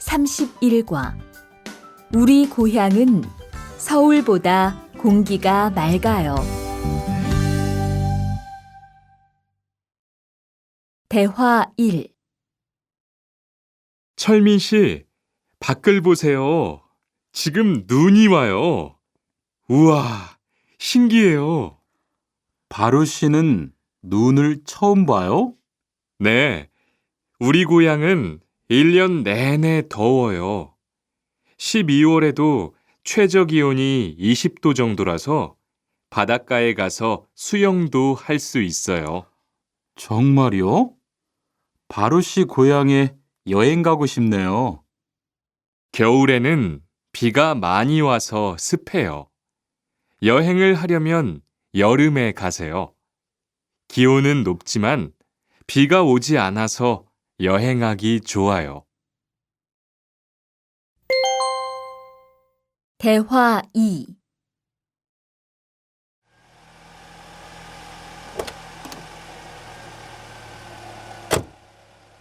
31과 우리 고향은 서울보다 공기가 맑아요. 대화 1. 철민 씨, 밖을 보세요. 지금 눈이 와요. 우와, 신기해요. 바로 씨는 눈을 처음 봐요? 네, 우리 고향은 1년 내내 더워요. 12월에도 최저 기온이 20도 정도라서 바닷가에 가서 수영도 할 수 있어요. 정말요? 바로 씨 고향에 여행 가고 싶네요. 겨울에는 비가 많이 와서 습해요. 여행을 하려면 여름에 가세요. 기온은 높지만 비가 오지 않아서 여행하기 좋아요. 대화 2.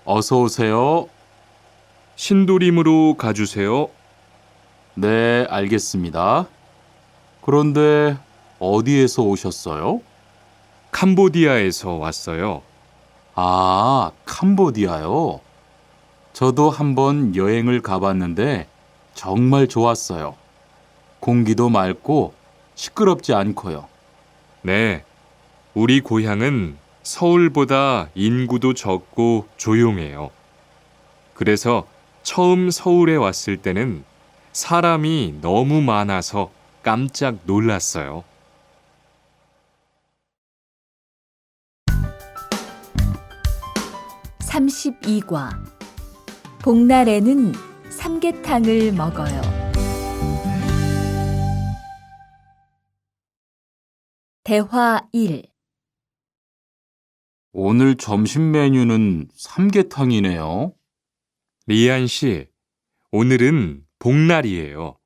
어서 오세요. 신도림으로 가주세요. 네, 알겠습니다. 그런데 어디에서 오셨어요? 캄보디아에서 왔어요. 아, 캄보디아요. 저도 한번 여행을 가봤는데 정말 좋았어요. 공기도 맑고 시끄럽지 않고요. 네, 우리 고향은 서울보다 인구도 적고 조용해요. 그래서 처음 서울에 왔을 때는 사람이 너무 많아서 깜짝 놀랐어요. 32과 복날에는 삼계탕을 먹어요. 대화 1. 오늘 점심 메뉴는 삼계탕이네요. 리안 씨, 오늘은 복날이에요.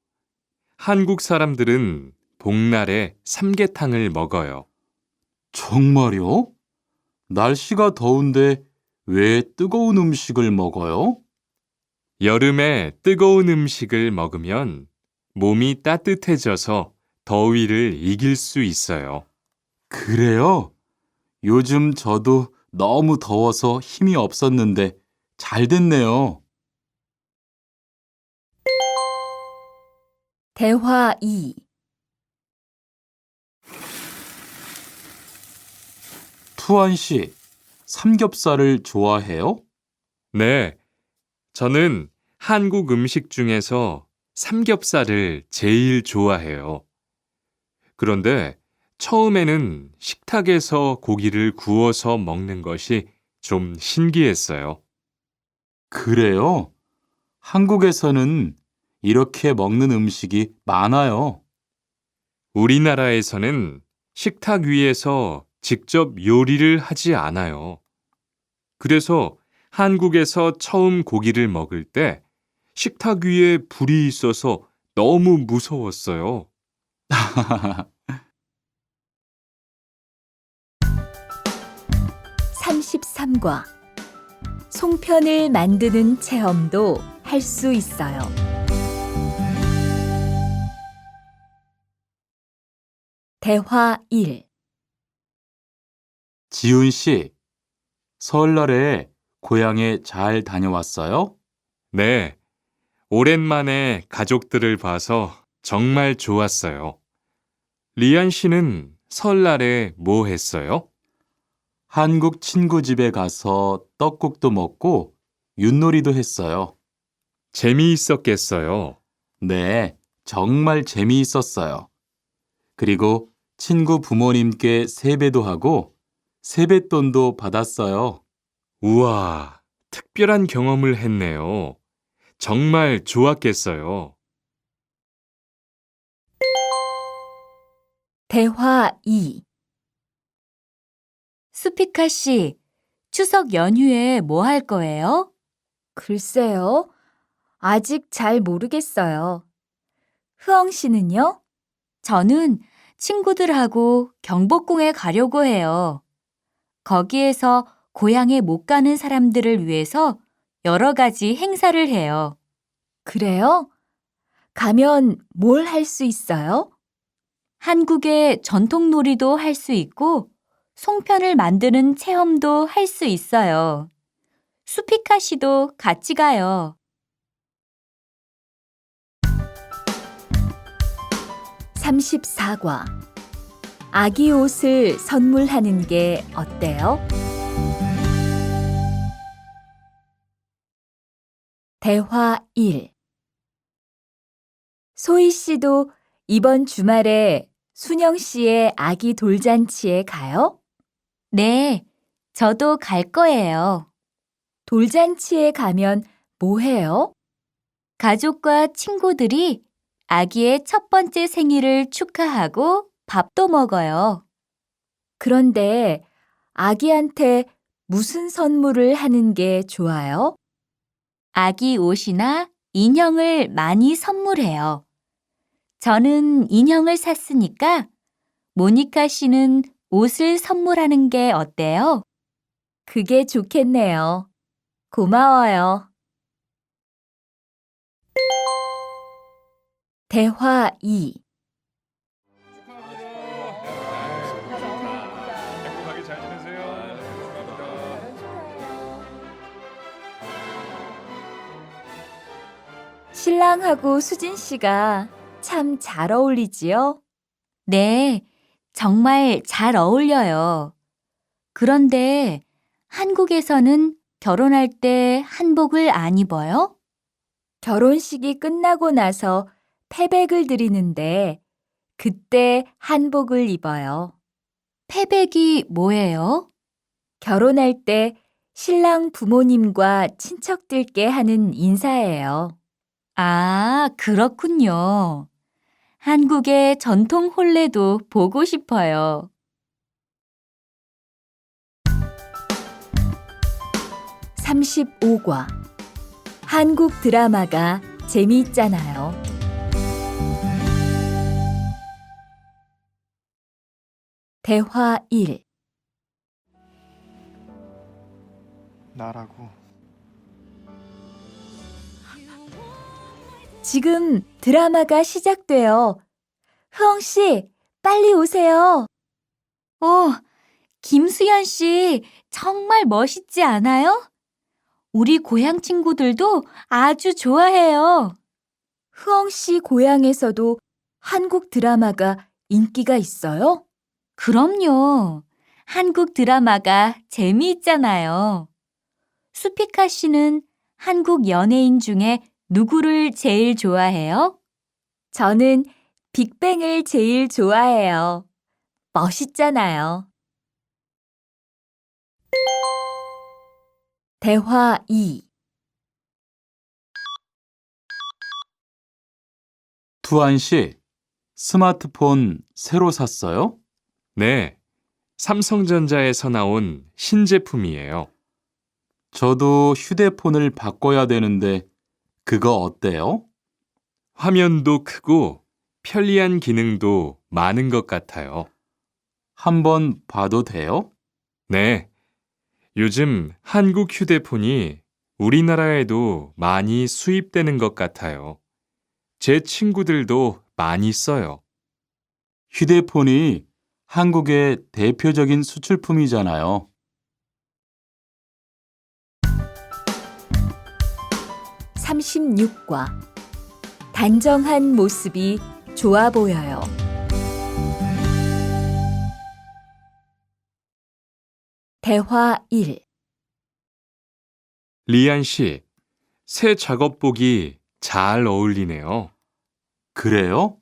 한국 사람들은 복날에 삼계탕을 먹어요. 정말요? 날씨가 더운데 왜 뜨거운 음식을 먹어요? 여름에 뜨거운 음식을 먹으면 몸이 따뜻해져서 더위를 이길 수 있어요. 그래요? 요즘 저도 너무 더워서 힘이 없었는데 잘 됐네요. 대화 2. 투안 씨, 삼겹살을 좋아해요? 네, 저는 한국 음식 중에서 삼겹살을 제일 좋아해요. 그런데 처음에는 식탁에서 고기를 구워서 먹는 것이 좀 신기했어요. 그래요? 한국에서는 이렇게 먹는 음식이 많아요. 우리나라에서는 식탁 위에서 직접 요리를 하지 않아요. 그래서 한국에서 처음 고기를 먹을 때 식탁 위에 불이 있어서 너무 무서웠어요. 33과 송편을 만드는 체험도 할 수 있어요. 대화 1. 지훈 씨, 설날에 고향에 잘 다녀왔어요? 네, 오랜만에 가족들을 봐서 정말 좋았어요. 리안 씨는 설날에 뭐 했어요? 한국 친구 집에 가서 떡국도 먹고 윷놀이도 했어요. 재미있었겠어요. 네, 정말 재미있었어요. 그리고 친구 부모님께 세배도 하고 세뱃돈도 받았어요. 우와, 특별한 경험을 했네요. 정말 좋았겠어요. 대화 2. 수피카 씨, 추석 연휴에 뭐 할 거예요? 글쎄요. 아직 잘 모르겠어요. 흐엉 씨는요? 저는 친구들하고 경복궁에 가려고 해요. 거기에서 고향에 못 가는 사람들을 위해서 여러 가지 행사를 해요. 그래요? 가면 뭘 할 수 있어요? 한국의 전통 놀이도 할 수 있고, 송편을 만드는 체험도 할 수 있어요. 수피카시도 같이 가요. 34과. 아기 옷을 선물하는 게 어때요? 대화 1. 소희 씨도 이번 주말에 순영 씨의 아기 돌잔치에 가요? 네, 저도 갈 거예요. 돌잔치에 가면 뭐 해요? 가족과 친구들이 아기의 첫 번째 생일을 축하하고 밥도 먹어요. 그런데 아기한테 무슨 선물을 하는 게 좋아요? 아기 옷이나 인형을 많이 선물해요. 저는 인형을 샀으니까 모니카 씨는 옷을 선물하는 게 어때요? 그게 좋겠네요. 고마워요. 대화 2. 행복하게 잘 지내세요. 신랑하고 수진 씨가 참 잘 어울리지요? 네, 정말 잘 어울려요. 그런데 한국에서는 결혼할 때 한복을 안 입어요? 결혼식이 끝나고 나서 패백을 드리는데 그때 한복을 입어요. 패백이 뭐예요? 결혼할 때 신랑 부모님과 친척들께 하는 인사예요. 아, 그렇군요. 한국의 전통 혼례도 보고 싶어요. 35과. 한국 드라마가 재미있잖아요. 대화 1. 나라고. 지금 드라마가 시작돼요. 흐엉 씨, 빨리 오세요. 김수현 씨, 정말 멋있지 않아요? 우리 고향 친구들도 아주 좋아해요. 흐엉 씨 고향에서도 한국 드라마가 인기가 있어요? 그럼요. 한국 드라마가 재미있잖아요. 수피카 씨는 한국 연예인 중에 누구를 제일 좋아해요? 저는 빅뱅을 제일 좋아해요. 멋있잖아요. 대화 2. 투안 씨, 스마트폰 새로 샀어요? 네, 삼성전자에서 나온 신제품이에요. 저도 휴대폰을 바꿔야 되는데 그거 어때요? 화면도 크고 편리한 기능도 많은 것 같아요. 한번 봐도 돼요? 네, 요즘 한국 휴대폰이 우리나라에도 많이 수입되는 것 같아요. 제 친구들도 많이 써요. 휴대폰이 한국의 대표적인 수출품이잖아요. 36과. 단정한 모습이 좋아 보여요. 대화 1. 리안 씨, 새 작업복이 잘 어울리네요. 그래요?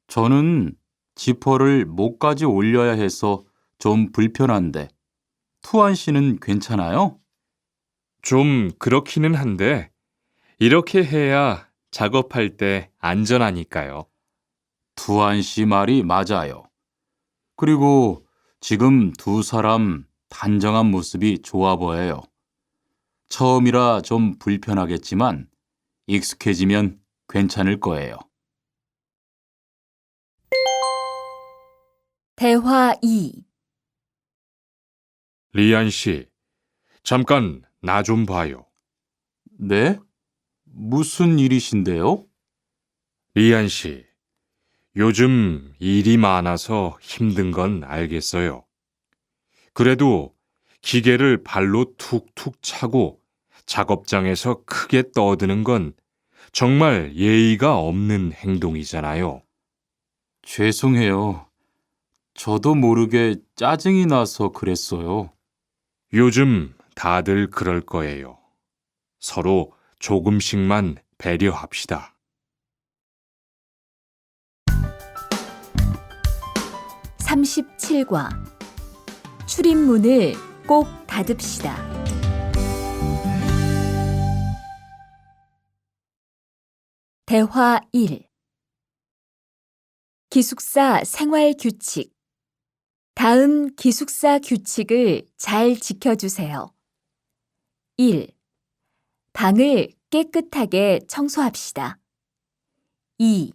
저는 지퍼를 목까지 올려야 해서 좀 불편한데, 투안 씨는 괜찮아요? 좀 그렇기는 한데, 이렇게 해야 작업할 때 안전하니까요. 투안 씨 말이 맞아요. 그리고 지금 두 사람 단정한 모습이 좋아 보여요. 처음이라 좀 불편하겠지만 익숙해지면 괜찮을 거예요. 대화 2. 리안 씨, 잠깐 나 좀 봐요. 네? 무슨 일이신데요? 리안 씨, 요즘 일이 많아서 힘든 건 알겠어요. 그래도 기계를 발로 툭툭 차고 작업장에서 크게 떠드는 건 정말 예의가 없는 행동이잖아요. 죄송해요. 저도 모르게 짜증이 나서 그랬어요. 요즘 다들 그럴 거예요. 서로 조금씩만 배려합시다. 37과 출입문을 꼭 닫읍시다. 대화 1. 기숙사 생활 규칙. 다음 기숙사 규칙을 잘 지켜주세요. 1. 방을 깨끗하게 청소합시다. 2.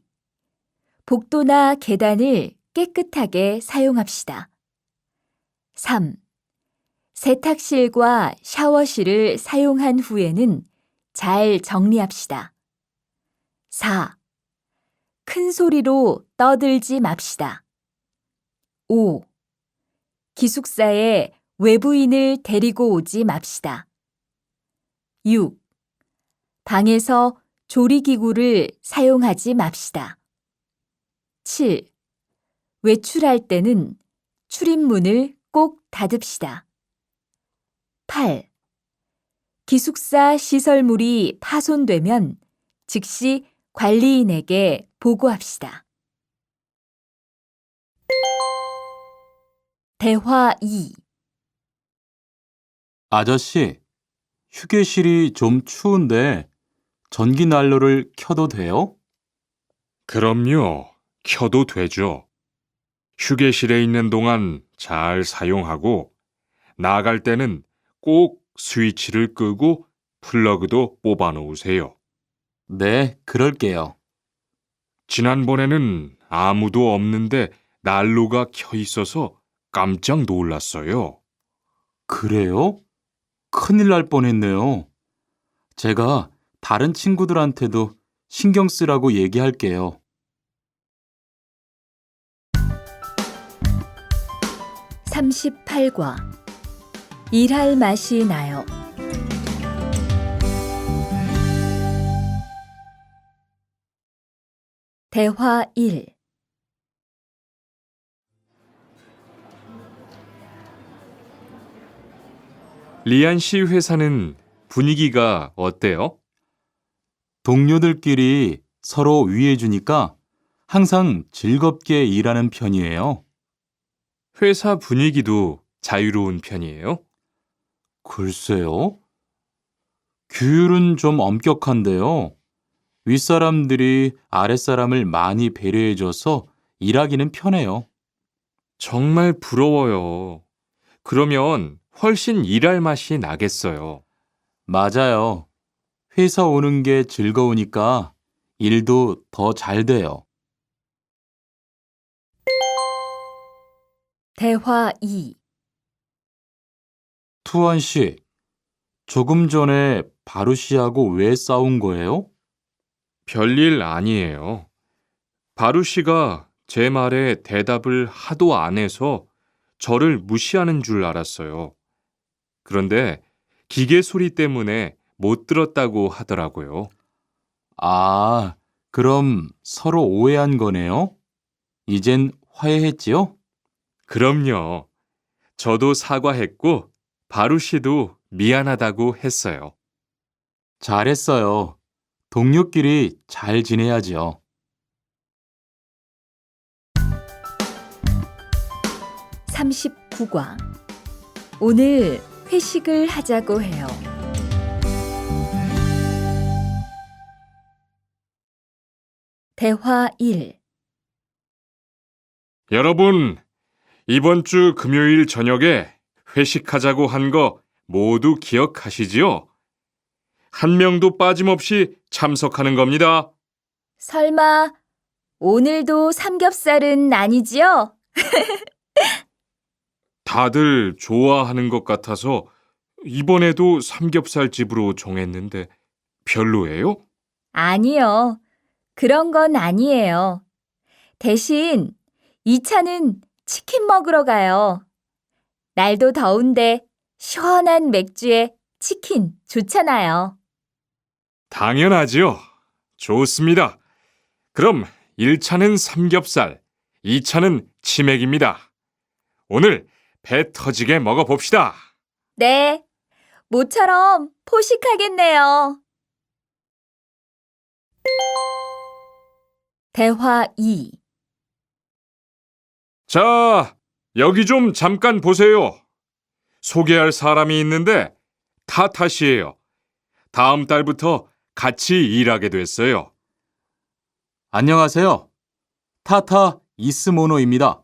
복도나 계단을 깨끗하게 사용합시다. 3. 세탁실과 샤워실을 사용한 후에는 잘 정리합시다. 4. 큰 소리로 떠들지 맙시다. 5. 기숙사에 외부인을 데리고 오지 맙시다. 6. 방에서 조리기구를 사용하지 맙시다. 7. 외출할 때는 출입문을 꼭 닫읍시다. 8. 기숙사 시설물이 파손되면 즉시 관리인에게 보고합시다. 대화 2. 아저씨, 휴게실이 좀 추운데 전기 난로를 켜도 돼요? 그럼요. 켜도 되죠. 휴게실에 있는 동안 잘 사용하고 나갈 때는 꼭 스위치를 끄고 플러그도 뽑아 놓으세요. 네, 그럴게요. 지난번에는 아무도 없는데 난로가 켜 있어서 깜짝 놀랐어요. 그래요? 큰일 날 뻔했네요. 제가 다른 친구들한테도 신경 쓰라고 얘기할게요. 38과 일할 맛이 나요. 대화 1. 리안 씨 회사는 분위기가 어때요? 동료들끼리 서로 위해주니까 항상 즐겁게 일하는 편이에요. 회사 분위기도 자유로운 편이에요? 글쎄요. 규율은 좀 엄격한데요. 윗사람들이 아랫사람을 많이 배려해줘서 일하기는 편해요. 정말 부러워요. 그러면 훨씬 일할 맛이 나겠어요. 맞아요. 회사 오는 게 즐거우니까 일도 더 잘 돼요. 대화 2. 투안 씨, 조금 전에 바루 씨하고 왜 싸운 거예요? 별일 아니에요. 바루 씨가 제 말에 대답을 하도 안 해서 저를 무시하는 줄 알았어요. 그런데 기계 소리 때문에 못 들었다고 하더라고요. 아, 그럼 서로 오해한 거네요? 이젠 화해했지요? 그럼요. 저도 사과했고 바루 씨도 미안하다고 했어요. 잘했어요. 동료끼리 잘 지내야지요. 39과 오늘 회식을 하자고 해요. 대화 1. 여러분, 이번 주 금요일 저녁에 회식하자고 한 거 모두 기억하시지요? 한 명도 빠짐없이 참석하는 겁니다. 설마 오늘도 삼겹살은 아니지요? 다들 좋아하는 것 같아서 이번에도 삼겹살 집으로 정했는데 별로예요? 아니요. 그런 건 아니에요. 대신 이 차는 치킨 먹으러 가요. 날도 더운데 시원한 맥주에 치킨 좋잖아요. 당연하지요. 좋습니다. 그럼 1차는 삼겹살, 2차는 치맥입니다. 오늘 배 터지게 먹어봅시다. 네, 모처럼 포식하겠네요. 대화 2. 자, 여기 좀 잠깐 보세요. 소개할 사람이 있는데 타타시예요. 다음 달부터 같이 일하게 됐어요. 안녕하세요. 타타 이스모노입니다.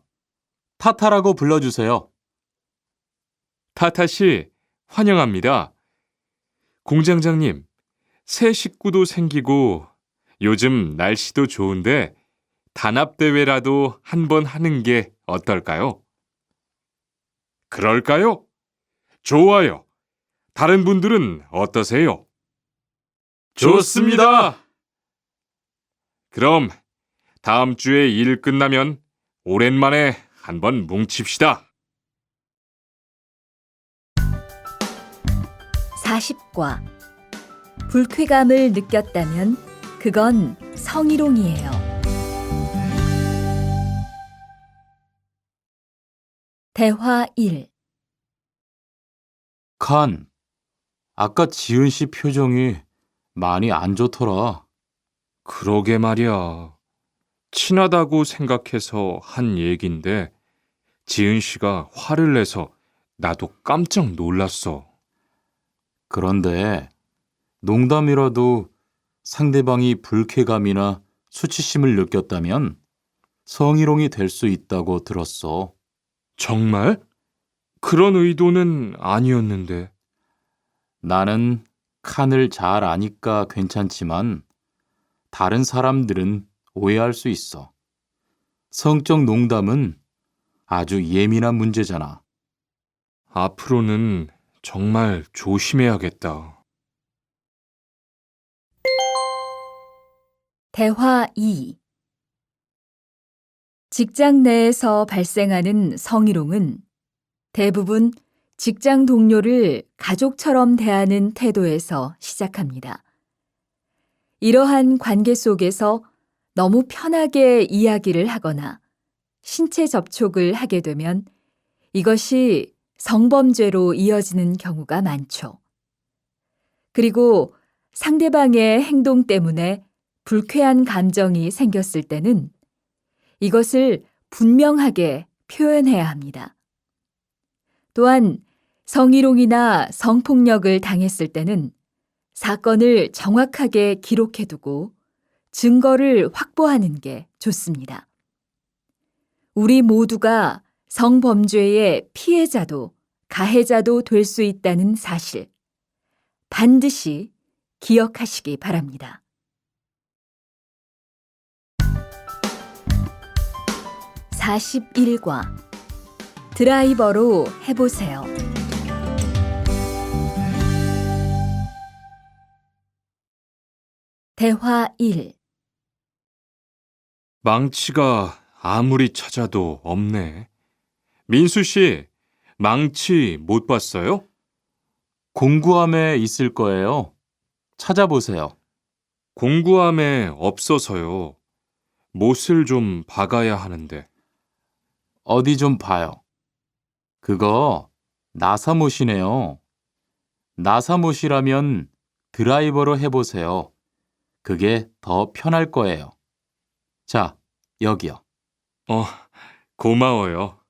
타타라고 불러주세요. 타타시, 환영합니다. 공장장님, 새 식구도 생기고 요즘 날씨도 좋은데 단합대회라도 한번 하는 게 어떨까요? 그럴까요? 좋아요. 다른 분들은 어떠세요? 좋습니다. 그럼 다음 주에 일 끝나면 오랜만에 한번 뭉칩시다. 40과 불쾌감을 느꼈다면 그건 성희롱이에요. 대화 1. 칸, 아까 지은 씨 표정이 많이 안 좋더라. 그러게 말이야. 친하다고 생각해서 한 얘긴데 지은 씨가 화를 내서 나도 깜짝 놀랐어. 그런데 농담이라도 상대방이 불쾌감이나 수치심을 느꼈다면 성희롱이 될 수 있다고 들었어. 정말? 그런 의도는 아니었는데. 나는 칸을 잘 아니까 괜찮지만 다른 사람들은 오해할 수 있어. 성적 농담은 아주 예민한 문제잖아. 앞으로는 정말 조심해야겠다. 대화 2. 직장 내에서 발생하는 성희롱은 대부분 직장 동료를 가족처럼 대하는 태도에서 시작합니다. 이러한 관계 속에서 너무 편하게 이야기를 하거나 신체 접촉을 하게 되면 이것이 성범죄로 이어지는 경우가 많죠. 그리고 상대방의 행동 때문에 불쾌한 감정이 생겼을 때는 이것을 분명하게 표현해야 합니다. 또한 성희롱이나 성폭력을 당했을 때는 사건을 정확하게 기록해두고 증거를 확보하는 게 좋습니다. 우리 모두가 성범죄의 피해자도 가해자도 될 수 있다는 사실, 반드시 기억하시기 바랍니다. 41과 드라이버로 해보세요. 대화 1. 망치가 아무리 찾아도 없네. 민수 씨, 망치 못 봤어요? 공구함에 있을 거예요. 찾아보세요. 공구함에 없어서요. 못을 좀 박아야 하는데. 어디 좀 봐요. 그거 나사못이네요. 나사못이라면 드라이버로 해보세요. 그게 더 편할 거예요. 자, 여기요. 고마워요.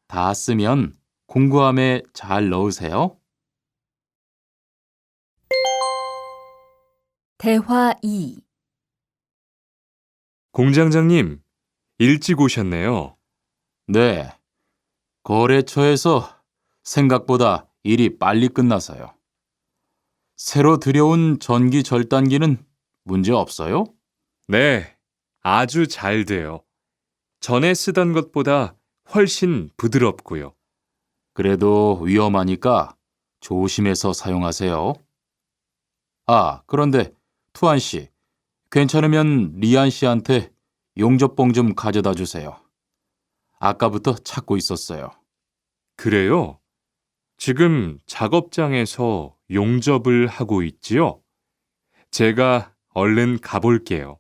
다 쓰면 공구함에 잘 넣으세요. 대화 2. 공장장님, 일찍 오셨네요. 네. 거래처에서 생각보다 일이 빨리 끝나서요. 새로 들여온 전기 절단기는 문제 없어요? 네, 아주 잘 돼요. 전에 쓰던 것보다 훨씬 부드럽고요. 그래도 위험하니까 조심해서 사용하세요. 아, 그런데 투안 씨, 괜찮으면 리안 씨한테 용접봉 좀 가져다 주세요. 아까부터 찾고 있었어요. 그래요? 지금 작업장에서 용접을 하고 있지요? 제가 얼른 가볼게요.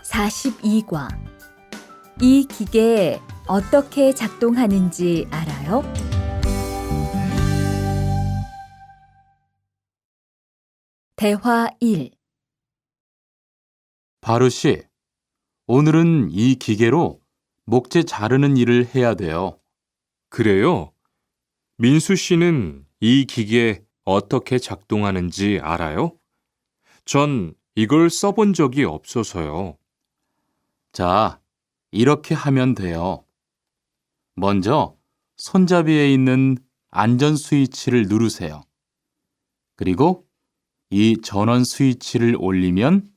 42과. 이 기계 어떻게 작동하는지 알아요? 대화 1. 바루 씨, 오늘은 이 기계로 목재 자르는 일을 해야 돼요. 그래요? 민수 씨는 이 기계 어떻게 작동하는지 알아요? 전 이걸 써본 적이 없어서요. 자, 이렇게 하면 돼요. 먼저 손잡이에 있는 안전 스위치를 누르세요. 그리고 이 전원 스위치를 올리면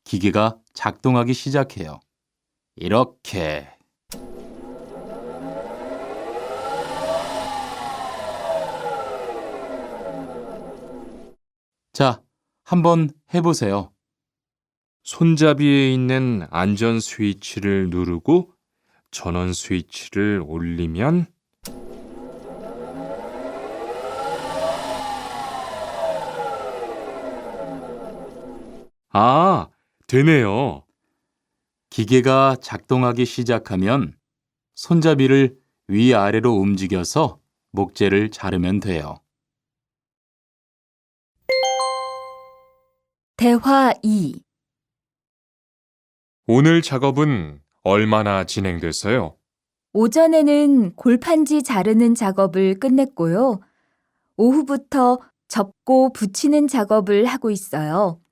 기계가 작동하기 시작해요. 이렇게. 자, 한번 해보세요. 손잡이에 있는 안전 스위치를 누르고 전원 스위치를 올리면 아, 되네요. 기계가 작동하기 시작하면 손잡이를 위아래로 움직여서 목재를 자르면 돼요. 대화 2. 오늘 작업은 얼마나 진행됐어요? 오전에는 골판지 자르는 작업을 끝냈고요. 오후부터 접고 붙이는 작업을 하고 있어요.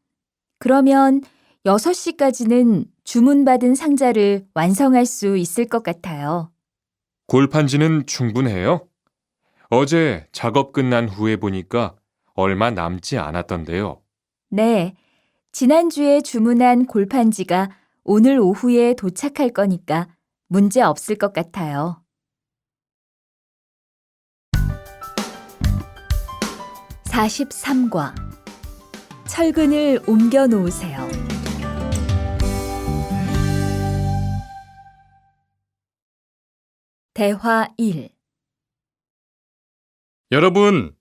그러면 6시까지는 주문받은 상자를 완성할 수 있을 것 같아요. 골판지는 충분해요? 어제 작업 끝난 후에 보니까 얼마 남지 않았던데요. 네, 지난주에 주문한 골판지가 오늘 오후에 도착할 거니까 문제 없을 것 같아요. 43과. 철근을 옮겨 놓으세요. 대화 1. 여러분,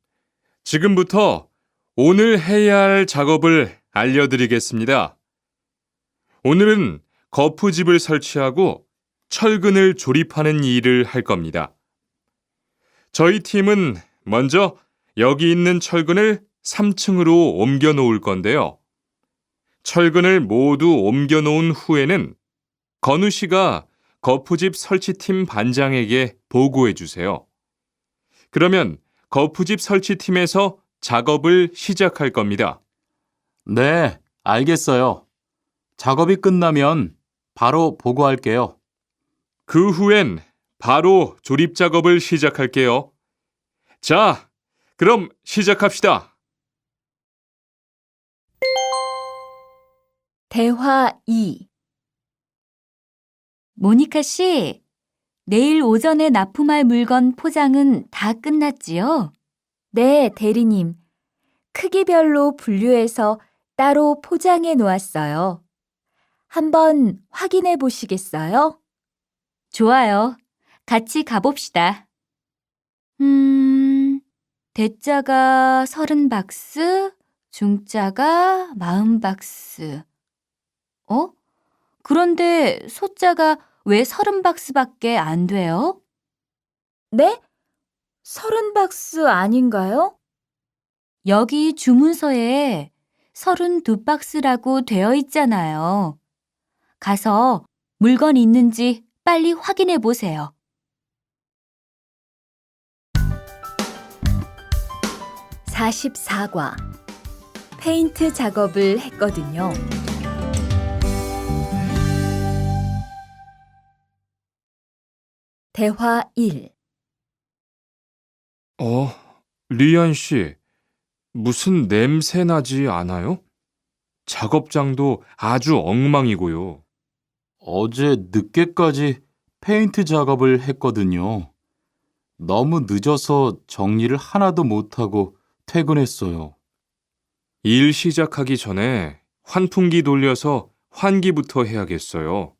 지금부터 오늘 해야 할 작업을 알려드리겠습니다. 오늘은 거푸집을 설치하고 철근을 조립하는 일을 할 겁니다. 저희 팀은 먼저 여기 있는 철근을 3층으로 옮겨 놓을 건데요. 철근을 모두 옮겨 놓은 후에는 건우 씨가 거푸집 설치팀 반장에게 보고해 주세요. 그러면 거푸집 설치팀에서 작업을 시작할 겁니다. 네, 알겠어요. 작업이 끝나면 바로 보고할게요. 그 후엔 바로 조립 작업을 시작할게요. 자, 그럼 시작합시다. 대화 2. 모니카 씨, 내일 오전에 납품할 물건 포장은 다 끝났지요? 네, 대리님. 크기별로 분류해서 따로 포장해 놓았어요. 한번 확인해 보시겠어요? 좋아요. 같이 가봅시다. 대자가 30박스, 중자가 40박스. 그런데 소자가 왜 30박스밖에 안 돼요? 네? 30박스 아닌가요? 여기 주문서에 32박스라고 되어 있잖아요. 가서 물건 있는지 빨리 확인해 보세요. 44과. 페인트 작업을 했거든요. 대화 1. 리안 씨, 무슨 냄새 나지 않아요? 작업장도 아주 엉망이고요. 어제 늦게까지 페인트 작업을 했거든요. 너무 늦어서 정리를 하나도 못하고 퇴근했어요. 일 시작하기 전에 환풍기 돌려서 환기부터 해야겠어요.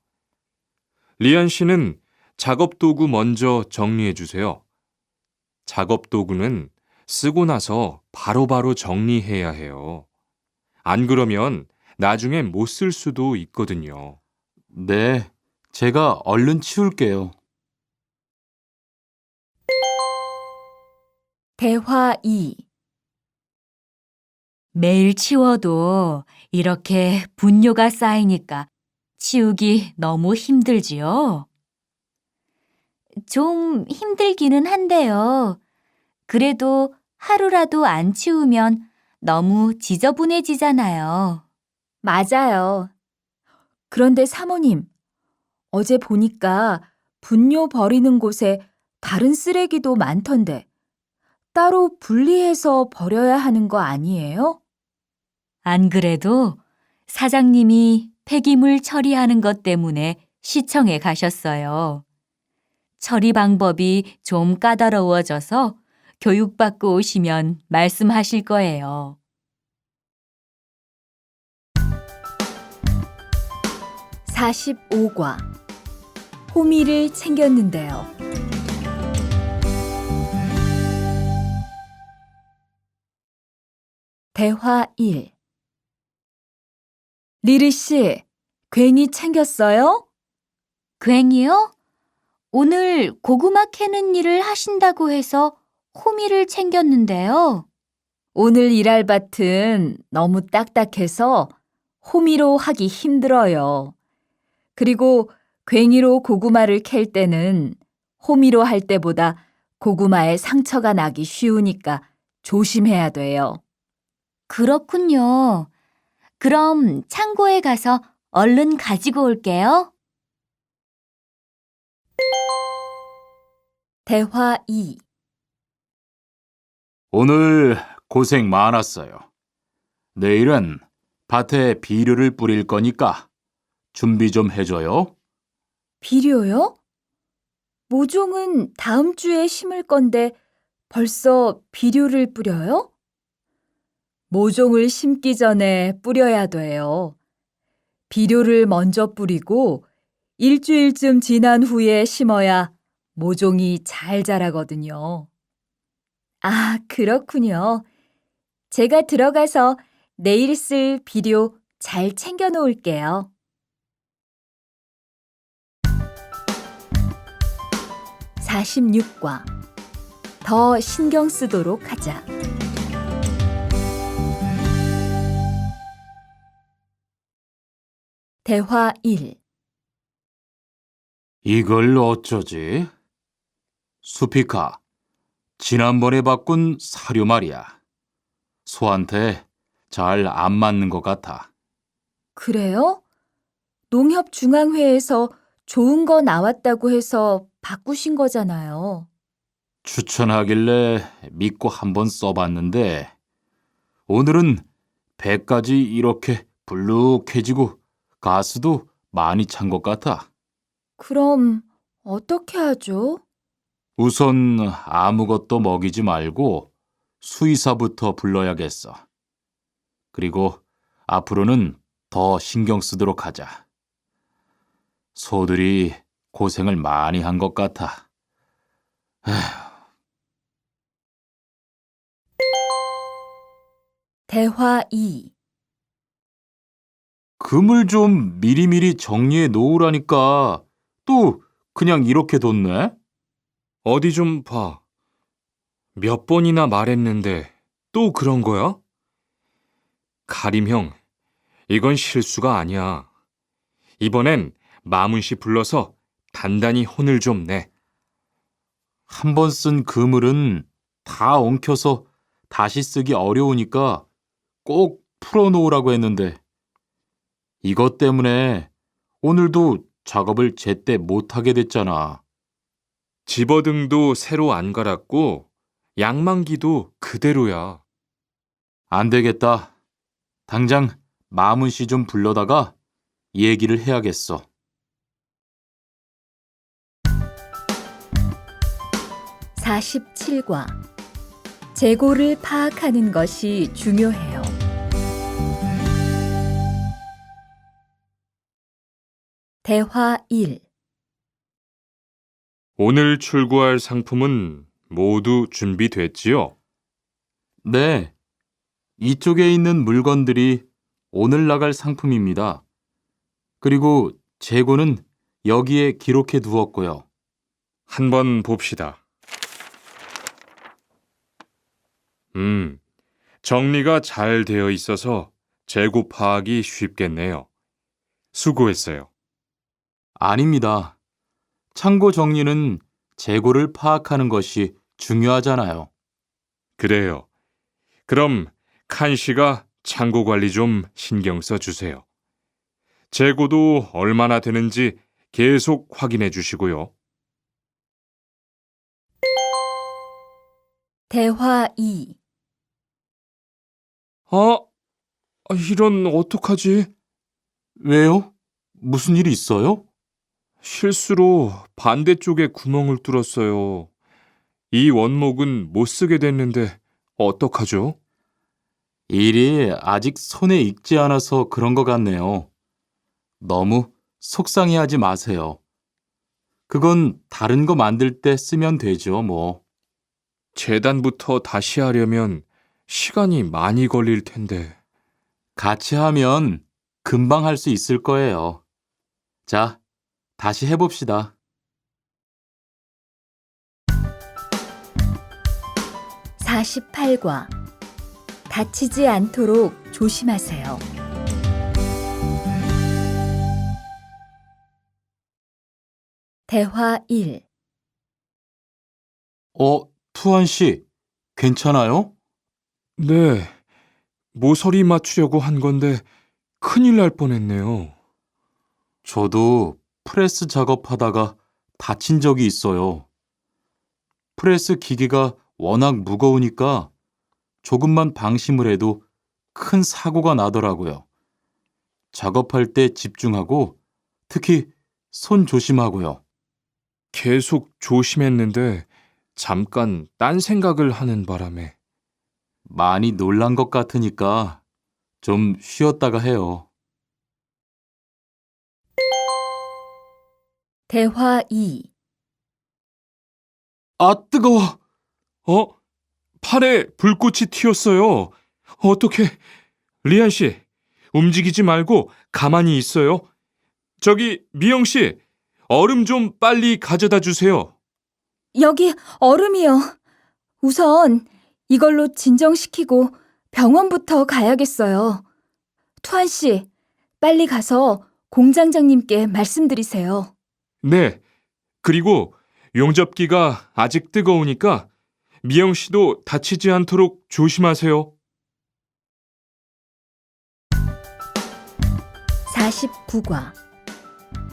리안 씨는 작업 도구 먼저 정리해 주세요. 작업 도구는 쓰고 나서 바로바로 정리해야 해요. 안 그러면 나중에 못 쓸 수도 있거든요. 네, 제가 얼른 치울게요. 대화 2. 매일 치워도 이렇게 분뇨가 쌓이니까 치우기 너무 힘들지요? 좀 힘들기는 한데요. 그래도 하루라도 안 치우면 너무 지저분해지잖아요. 맞아요. 그런데 사모님, 어제 보니까 분뇨 버리는 곳에 다른 쓰레기도 많던데 따로 분리해서 버려야 하는 거 아니에요? 안 그래도 사장님이 폐기물 처리하는 것 때문에 시청에 가셨어요. 처리 방법이 좀 까다로워져서 교육받고 오시면 말씀하실 거예요. 45과 호미를 챙겼는데요. 대화 1. 리리 씨, 괭이 챙겼어요? 괭이요? 오늘 고구마 캐는 일을 하신다고 해서 호미를 챙겼는데요. 오늘 일할 밭은 너무 딱딱해서 호미로 하기 힘들어요. 그리고 괭이로 고구마를 캘 때는 호미로 할 때보다 고구마에 상처가 나기 쉬우니까 조심해야 돼요. 그렇군요. 그럼 창고에 가서 얼른 가지고 올게요. 대화 2. 오늘 고생 많았어요. 내일은 밭에 비료를 뿌릴 거니까 준비 좀 해줘요. 비료요? 모종은 다음 주에 심을 건데 벌써 비료를 뿌려요? 모종을 심기 전에 뿌려야 돼요. 비료를 먼저 뿌리고 일주일쯤 지난 후에 심어야 모종이 잘 자라거든요. 아, 그렇군요. 제가 들어가서 내일 쓸 비료 잘 챙겨 놓을게요. 46과 더 신경 쓰도록 하자. 대화 1. 이걸 어쩌지? 수피카, 지난번에 바꾼 사료 말이야. 소한테 잘 안 맞는 것 같아. 그래요? 농협중앙회에서 좋은 거 나왔다고 해서 바꾸신 거잖아요. 추천하길래 믿고 한번 써봤는데 오늘은 배까지 이렇게 불룩해지고 가스도 많이 찬 것 같아. 그럼 어떻게 하죠? 우선 아무것도 먹이지 말고 수의사부터 불러야겠어. 그리고 앞으로는 더 신경 쓰도록 하자. 소들이 고생을 많이 한 것 같아. 대화 2. 금을 좀 미리미리 정리해 놓으라니까 또 그냥 이렇게 뒀네? 어디 좀 봐. 몇 번이나 말했는데 또 그런 거야? 가림 형, 이건 실수가 아니야. 이번엔 마문 씨 불러서 단단히 혼을 좀 내. 한 번 쓴 그물은 다 엉켜서 다시 쓰기 어려우니까 꼭 풀어놓으라고 했는데 이것 때문에 오늘도 작업을 제때 못하게 됐잖아. 집어등도 새로 안 갈았고 양만기도 그대로야. 안 되겠다. 당장 마문 씨 좀 불러다가 얘기를 해야겠어. 47과 재고를 파악하는 것이 중요해요. 대화 1. 오늘 출고할 상품은 모두 준비됐지요? 네, 이쪽에 있는 물건들이 오늘 나갈 상품입니다. 그리고 재고는 여기에 기록해 두었고요. 한번 봅시다. 정리가 잘 되어 있어서 재고 파악이 쉽겠네요. 수고했어요. 아닙니다. 창고 정리는 재고를 파악하는 것이 중요하잖아요. 그래요. 그럼 칸 씨가 창고 관리 좀 신경 써 주세요. 재고도 얼마나 되는지 계속 확인해 주시고요. 대화 2. 이런 어떡하지? 왜요? 무슨 일이 있어요? 실수로 반대쪽에 구멍을 뚫었어요. 이 원목은 못 쓰게 됐는데 어떡하죠? 일이 아직 손에 익지 않아서 그런 것 같네요. 너무 속상해하지 마세요. 그건 다른 거 만들 때 쓰면 되죠, 뭐. 재단부터 다시 하려면 시간이 많이 걸릴 텐데. 같이 하면 금방 할 수 있을 거예요. 자, 다시 해봅시다. 48과 다치지 않도록 조심하세요. 대화 1. 투한 씨, 괜찮아요? 네, 모서리 맞추려고 한 건데 큰일 날 뻔했네요. 저도 프레스 작업하다가 다친 적이 있어요. 프레스 기계가 워낙 무거우니까 조금만 방심을 해도 큰 사고가 나더라고요. 작업할 때 집중하고 특히 손 조심하고요. 계속 조심했는데 잠깐 딴 생각을 하는 바람에. 많이 놀란 것 같으니까 좀 쉬었다가 해요. 대화 2. 아, 뜨거워! 팔에 불꽃이 튀었어요. 어떻게? 리안 씨, 움직이지 말고 가만히 있어요. 저기 미영 씨, 얼음 좀 빨리 가져다 주세요. 여기 얼음이요. 우선 이걸로 진정시키고 병원부터 가야겠어요. 투한 씨, 빨리 가서 공장장님께 말씀드리세요. 네. 그리고 용접기가 아직 뜨거우니까 미영 씨도 다치지 않도록 조심하세요. 49과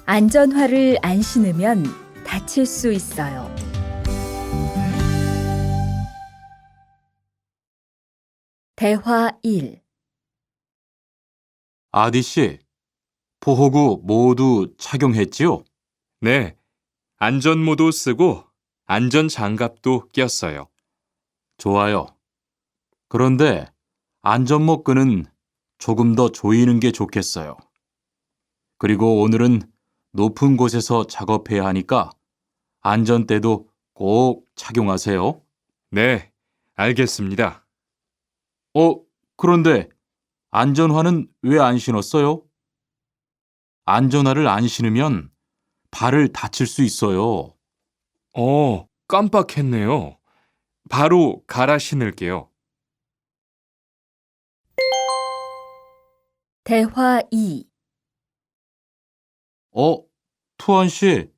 안전화를 안 신으면 다칠 수 있어요. 대화 1. 아디 씨, 보호구 모두 착용했지요? 네. 안전모도 쓰고 안전장갑도 꼈어요. 좋아요. 그런데 안전모 끈은 조금 더 조이는 게 좋겠어요. 그리고 오늘은 높은 곳에서 작업해야 하니까 안전대도 꼭 착용하세요. 네, 알겠습니다. 그런데 안전화는 왜 안 신었어요? 안전화를 안 신으면 발을 다칠 수 있어요. 깜빡했네요. 바로 갈아 신을게요. 대화 2. 투한 씨,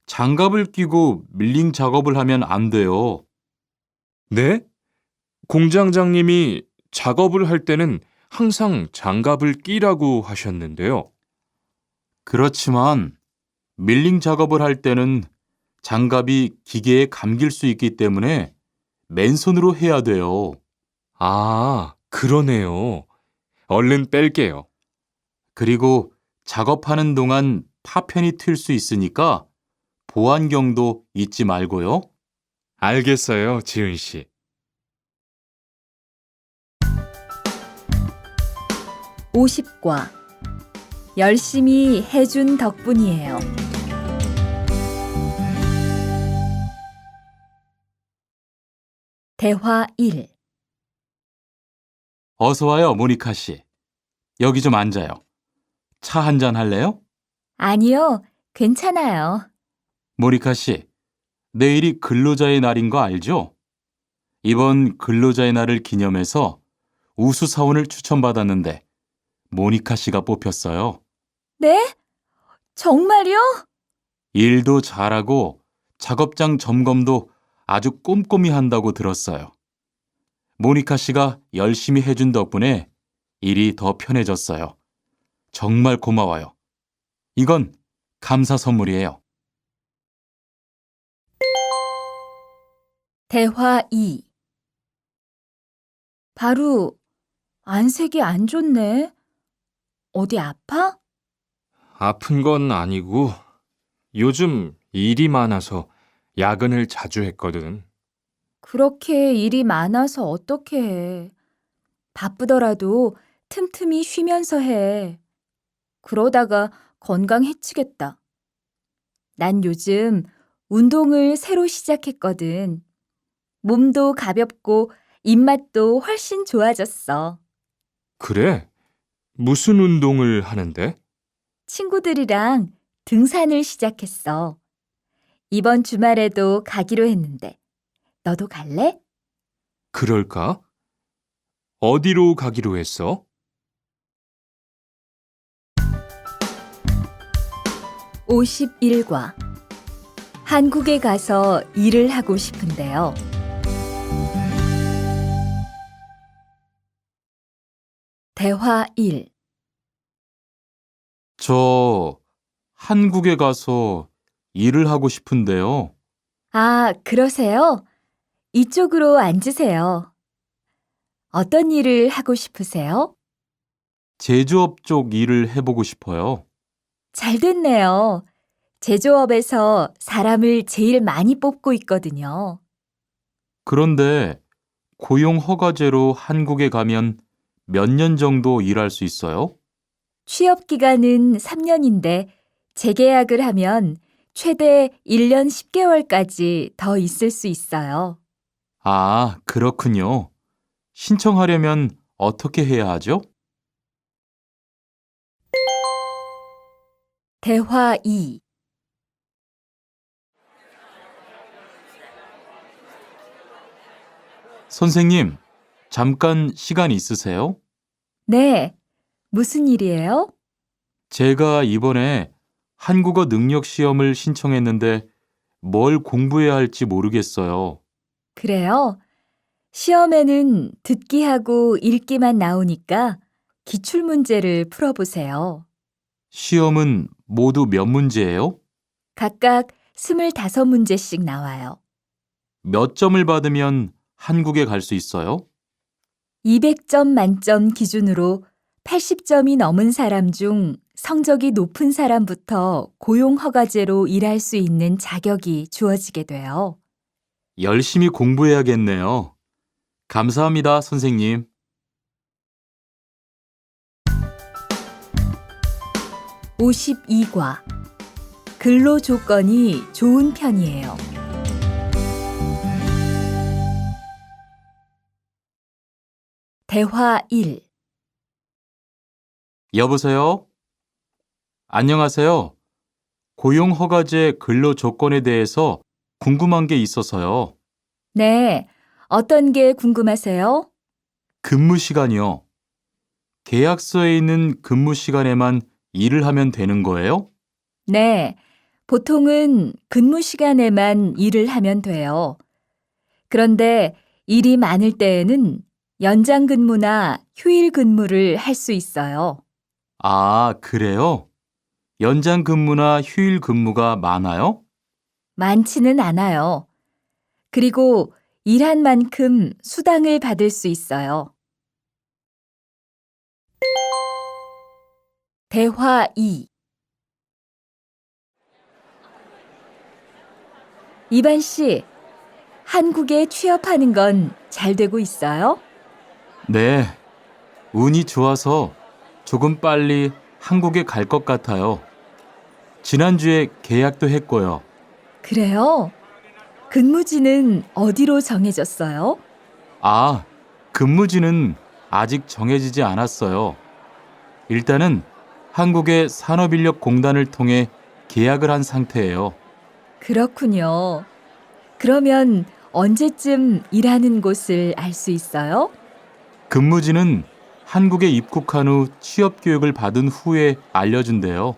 장갑을 끼고 밀링 작업을 하면 안 돼요. 네? 공장장님이 작업을 할 때는 항상 장갑을 끼라고 하셨는데요. 그렇지만 밀링 작업을 할 때는 장갑이 기계에 감길 수 있기 때문에 맨손으로 해야 돼요. 그러네요. 얼른 뺄게요. 그리고 작업하는 동안 파편이 튈 수 있으니까 보안경도 잊지 말고요. 알겠어요, 지은 씨. 50과 열심히 해준 덕분이에요. 대화 1. 어서 와요, 모니카 씨. 여기 좀 앉아요. 차 한 잔 할래요? 아니요, 괜찮아요. 모니카 씨, 내일이 근로자의 날인 거 알죠? 이번 근로자의 날을 기념해서 우수 사원을 추천받았는데 모니카 씨가 뽑혔어요. 네? 정말요? 일도 잘하고 작업장 점검도 아주 꼼꼼히 한다고 들었어요. 모니카 씨가 열심히 해준 덕분에 일이 더 편해졌어요. 정말 고마워요. 이건 감사 선물이에요. 대화 2. 바로 안색이 안 좋네. 어디 아파? 아픈 건 아니고 요즘 일이 많아서 야근을 자주 했거든. 그렇게 일이 많아서 어떻게 해. 바쁘더라도 틈틈이 쉬면서 해. 그러다가 건강 해치겠다. 난 요즘 운동을 새로 시작했거든. 몸도 가볍고 입맛도 훨씬 좋아졌어. 그래? 무슨 운동을 하는데? 친구들이랑 등산을 시작했어. 이번 주말에도 가기로 했는데, 너도 갈래? 그럴까? 어디로 가기로 했어? 51과 한국에 가서 일을 하고 싶은데요. 대화 1. 저 한국에 가서 일을 하고 싶은데요. 아, 그러세요? 이쪽으로 앉으세요. 어떤 일을 하고 싶으세요? 제조업 쪽 일을 해보고 싶어요. 잘 됐네요. 제조업에서 사람을 제일 많이 뽑고 있거든요. 그런데 고용 허가제로 한국에 가면 몇 년 정도 일할 수 있어요? 취업 기간은 3년인데 재계약을 하면 최대 1년 10개월까지 더 있을 수 있어요. 아, 그렇군요. 신청하려면 어떻게 해야 하죠? 대화 2. 선생님, 잠깐 시간 있으세요? 네, 무슨 일이에요? 제가 이번에 한국어 능력 시험을 신청했는데 뭘 공부해야 할지 모르겠어요. 그래요? 시험에는 듣기하고 읽기만 나오니까 기출문제를 풀어보세요. 시험은 모두 몇 문제예요? 각각 25문제씩 나와요. 몇 점을 받으면 한국에 갈 수 있어요? 200점 만점 기준으로 80점이 넘은 사람 중 성적이 높은 사람부터 고용허가제로 일할 수 있는 자격이 주어지게 돼요. 열심히 공부해야겠네요. 감사합니다, 선생님. 52과 근로 조건이 좋은 편이에요. 대화 1. 여보세요? 안녕하세요. 고용허가제 근로 조건에 대해서 궁금한 게 있어서요. 네, 어떤 게 궁금하세요? 근무 시간이요. 계약서에 있는 근무 시간에만 일을 하면 되는 거예요? 네, 보통은 근무 시간에만 일을 하면 돼요. 그런데 일이 많을 때에는 연장 근무나 휴일 근무를 할 수 있어요. 아, 그래요? 연장 근무나 휴일 근무가 많아요? 많지는 않아요. 그리고 일한 만큼 수당을 받을 수 있어요. 대화 2. 이반 씨, 한국에 취업하는 건 잘 되고 있어요? 네. 운이 좋아서 조금 빨리 한국에 갈 것 같아요. 지난주에 계약도 했고요. 그래요? 근무지는 어디로 정해졌어요? 아, 근무지는 아직 정해지지 않았어요. 일단은 한국의 산업인력공단을 통해 계약을 한 상태예요. 그렇군요. 그러면 언제쯤 일하는 곳을 알 수 있어요? 근무지는 한국에 입국한 후 취업 교육을 받은 후에 알려준대요.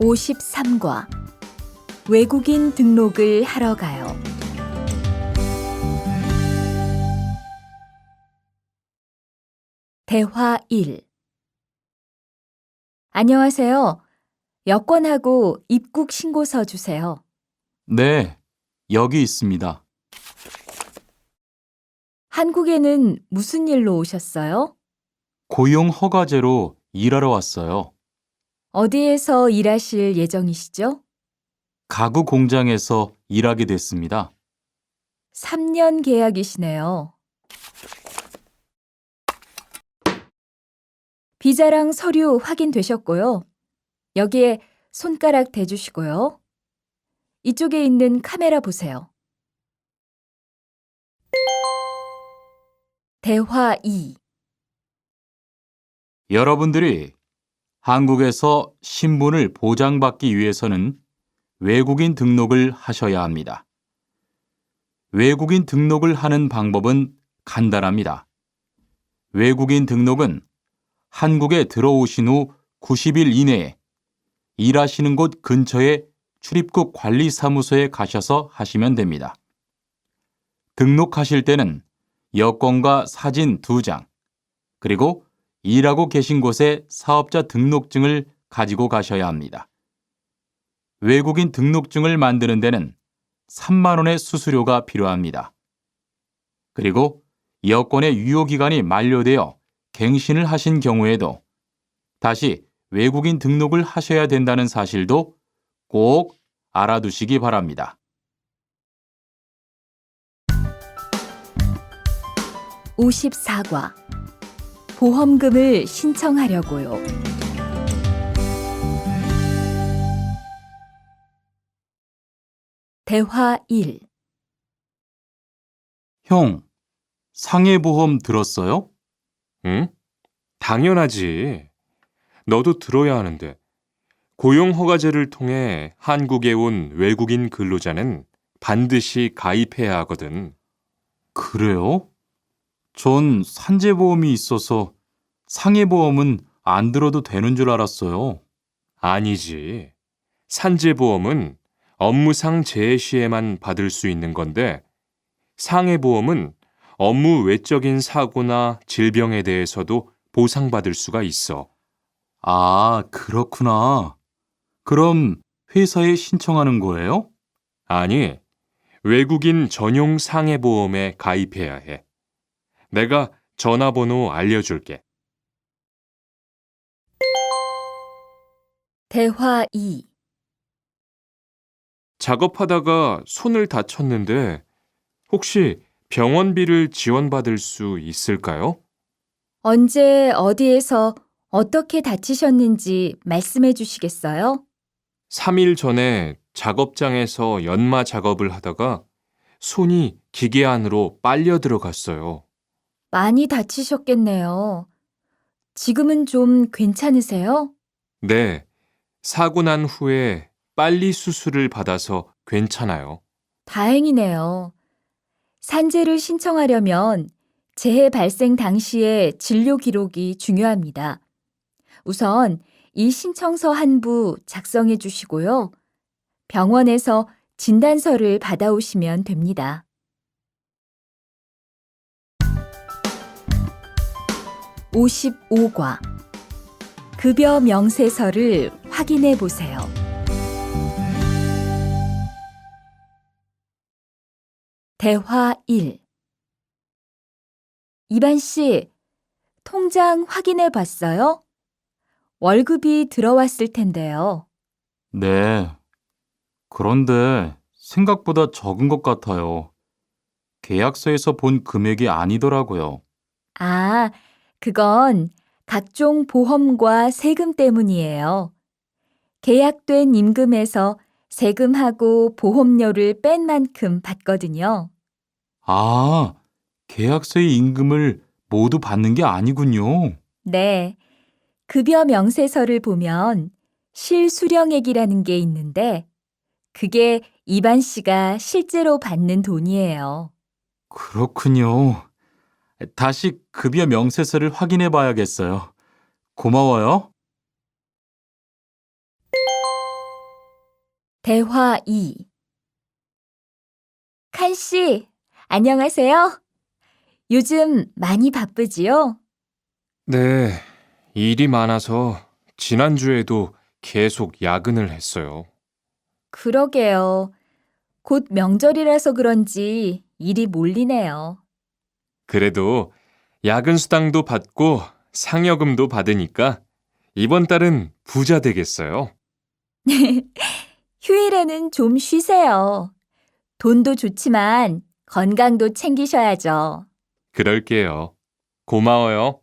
53과 외국인 등록을 하러 가요. 대화 1. 안녕하세요. 여권하고 입국 신고서 주세요. 네, 여기 있습니다. 한국에는 무슨 일로 오셨어요? 고용 허가제로 일하러 왔어요. 어디에서 일하실 예정이시죠? 가구 공장에서 일하게 됐습니다. 3년 계약이시네요. 비자랑 서류 확인되셨고요. 여기에 손가락 대주시고요. 이쪽에 있는 카메라 보세요. 대화 2. 여러분들이 한국에서 신분을 보장받기 위해서는 외국인 등록을 하셔야 합니다. 외국인 등록을 하는 방법은 간단합니다. 외국인 등록은 한국에 들어오신 후 90일 이내에 일하시는 곳 근처의 출입국 관리사무소에 가셔서 하시면 됩니다. 등록하실 때는 여권과 사진 2장, 그리고 일하고 계신 곳의 사업자 등록증을 가지고 가셔야 합니다. 외국인 등록증을 만드는 데는 3만 원의 수수료가 필요합니다. 그리고 여권의 유효기간이 만료되어 갱신을 하신 경우에도 다시 외국인 등록을 하셔야 된다는 사실도 꼭 알아두시기 바랍니다. 54과 보험금을 신청하려고요. 대화 1. 형, 상해보험 들었어요? 응? 당연하지. 너도 들어야 하는데. 고용허가제를 통해 한국에 온 외국인 근로자는 반드시 가입해야 하거든. 그래요? 전 산재보험이 있어서 상해보험은 안 들어도 되는 줄 알았어요. 아니지. 산재보험은 업무상 재해 시에만 받을 수 있는 건데, 상해보험은 업무 외적인 사고나 질병에 대해서도 보상받을 수가 있어. 아, 그렇구나. 그럼 회사에 신청하는 거예요? 아니, 외국인 전용 상해보험에 가입해야 해. 내가 전화번호 알려줄게. 대화 2. 작업하다가 손을 다쳤는데 혹시 병원비를 지원받을 수 있을까요? 언제 어디에서 어떻게 다치셨는지 말씀해 주시겠어요? 3일 전에 작업장에서 연마 작업을 하다가 손이 기계 안으로 빨려 들어갔어요. 많이 다치셨겠네요. 지금은 좀 괜찮으세요? 네, 사고 난 후에 빨리 수술을 받아서 괜찮아요. 다행이네요. 산재를 신청하려면 재해 발생 당시의 진료 기록이 중요합니다. 우선 이 신청서 한 부 작성해 주시고요. 병원에서 진단서를 받아오시면 됩니다. 55과 급여 명세서를 확인해 보세요. 대화 1. 이반 씨, 통장 확인해 봤어요? 월급이 들어왔을 텐데요. 네. 그런데 생각보다 적은 것 같아요. 계약서에서 본 금액이 아니더라고요. 아, 그건 각종 보험과 세금 때문이에요. 계약된 임금에서 세금하고 보험료를 뺀 만큼 받거든요. 아, 계약서의 임금을 모두 받는 게 아니군요. 네. 급여 명세서를 보면 실수령액이라는 게 있는데 그게 이반 씨가 실제로 받는 돈이에요. 그렇군요. 다시 급여 명세서를 확인해 봐야겠어요. 고마워요. 대화 2. 칸 씨, 안녕하세요. 요즘 많이 바쁘지요? 네, 일이 많아서 지난주에도 계속 야근을 했어요. 그러게요. 곧 명절이라서 그런지 일이 몰리네요. 그래도 야근 수당도 받고 상여금도 받으니까 이번 달은 부자 되겠어요. 휴일에는 좀 쉬세요. 돈도 좋지만 건강도 챙기셔야죠. 그럴게요. 고마워요.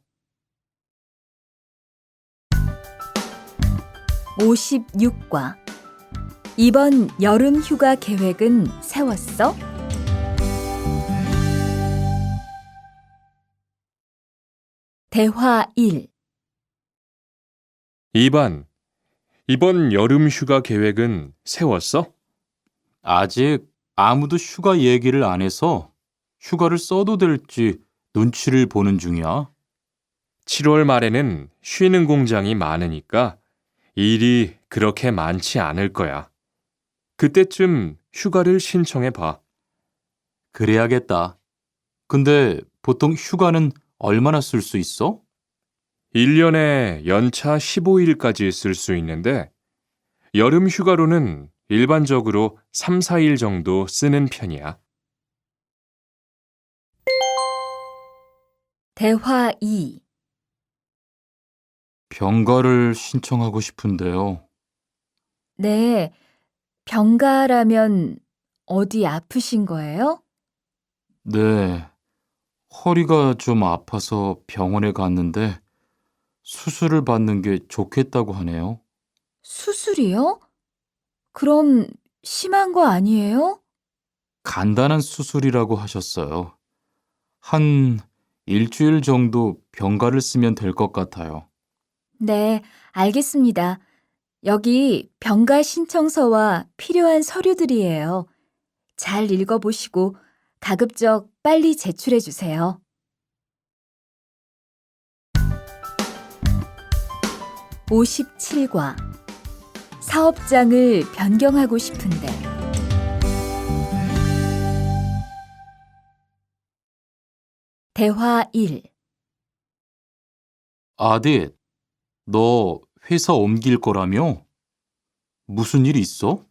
56과. 이번 여름 휴가 계획은 세웠어? 대화 1. 2번, 이번 여름 휴가 계획은 세웠어? 아직 아무도 휴가 얘기를 안 해서 휴가를 써도 될지 눈치를 보는 중이야. 7월 말에는 쉬는 공장이 많으니까 일이 그렇게 많지 않을 거야. 그때쯤 휴가를 신청해 봐. 그래야겠다. 근데 보통 휴가는 얼마나 쓸 수 있어? 1년에 연차 15일까지 쓸 수 있는데 여름 휴가로는 일반적으로 3, 4일 정도 쓰는 편이야. 대화 2. 병가를 신청하고 싶은데요. 네, 병가라면 어디 아프신 거예요? 네, 허리가 좀 아파서 병원에 갔는데 수술을 받는 게 좋겠다고 하네요. 수술이요? 그럼 심한 거 아니에요? 간단한 수술이라고 하셨어요. 한 일주일 정도 병가를 쓰면 될 것 같아요. 네, 알겠습니다. 여기 병가 신청서와 필요한 서류들이에요. 잘 읽어보시고 가급적 빨리 제출해 주세요. 57과. 사업장을 변경하고 싶은데. 대화 1. 아딧, 너 회사 옮길 거라며? 무슨 일 있어?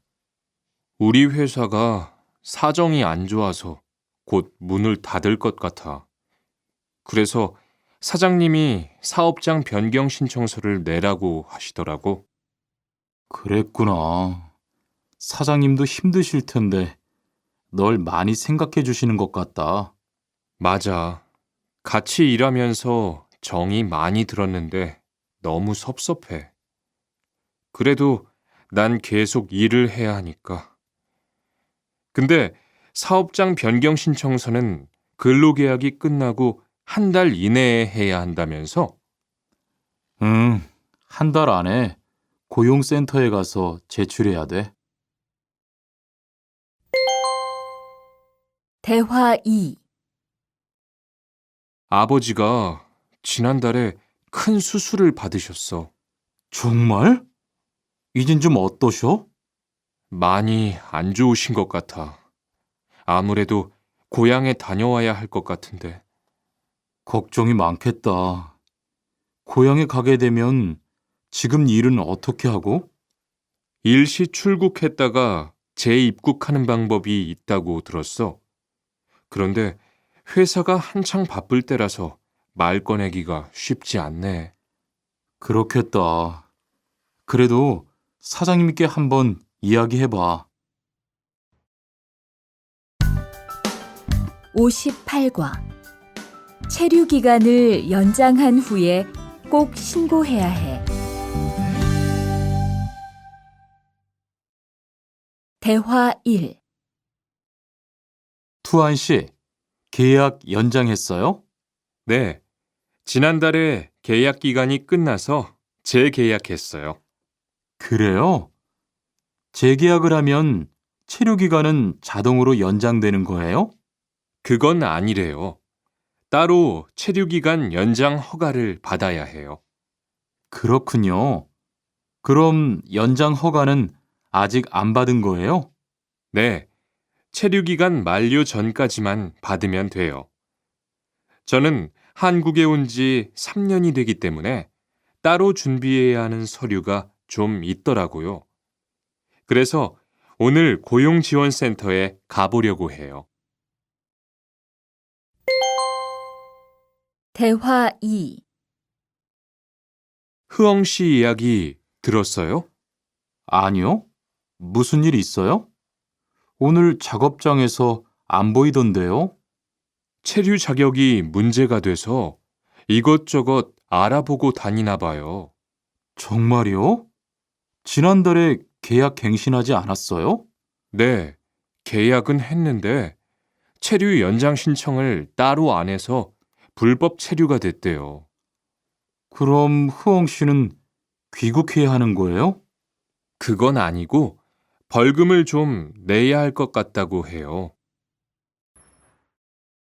우리 회사가 사정이 안 좋아서 곧 문을 닫을 것 같아. 그래서 사장님이 사업장 변경 신청서를 내라고 하시더라고. 그랬구나. 사장님도 힘드실 텐데 널 많이 생각해 주시는 것 같다. 맞아. 같이 일하면서 정이 많이 들었는데 너무 섭섭해. 그래도 난 계속 일을 해야 하니까. 근데 사업장 변경 신청서는 근로계약이 끝나고 한 달 이내에 해야 한다면서? 응, 한 달 안에 고용센터에 가서 제출해야 돼. 대화 2. 아버지가 지난달에 큰 수술을 받으셨어. 정말? 이젠 좀 어떠셔? 많이 안 좋으신 것 같아. 아무래도 고향에 다녀와야 할 것 같은데. 걱정이 많겠다. 고향에 가게 되면 지금 일은 어떻게 하고? 일시 출국했다가 재입국하는 방법이 있다고 들었어. 그런데 회사가 한창 바쁠 때라서 말 꺼내기가 쉽지 않네. 그렇겠다. 그래도 사장님께 한번 이야기해봐. 58과 체류 기간을 연장한 후에 꼭 신고해야 해. 대화 1. 투안 씨, 계약 연장했어요? 네. 지난달에 계약 기간이 끝나서 재계약했어요. 그래요? 재계약을 하면 체류 기간은 자동으로 연장되는 거예요? 그건 아니래요. 따로 체류 기간 연장 허가를 받아야 해요. 그렇군요. 그럼 연장 허가는 아직 안 받은 거예요? 네. 체류 기간 만료 전까지만 받으면 돼요. 저는 한국에 온 지 3년이 되기 때문에 따로 준비해야 하는 서류가 좀 있더라고요. 그래서 오늘 고용지원센터에 가보려고 해요. 대화 2. 흐엉 씨 이야기 들었어요? 아니요. 무슨 일 있어요? 오늘 작업장에서 안 보이던데요? 체류 자격이 문제가 돼서 이것저것 알아보고 다니나 봐요. 정말요? 지난달에 계약 갱신하지 않았어요? 네, 계약은 했는데 체류 연장 신청을 따로 안 해서 불법 체류가 됐대요. 그럼 흐엉 씨는 귀국해야 하는 거예요? 그건 아니고 벌금을 좀 내야 할 것 같다고 해요.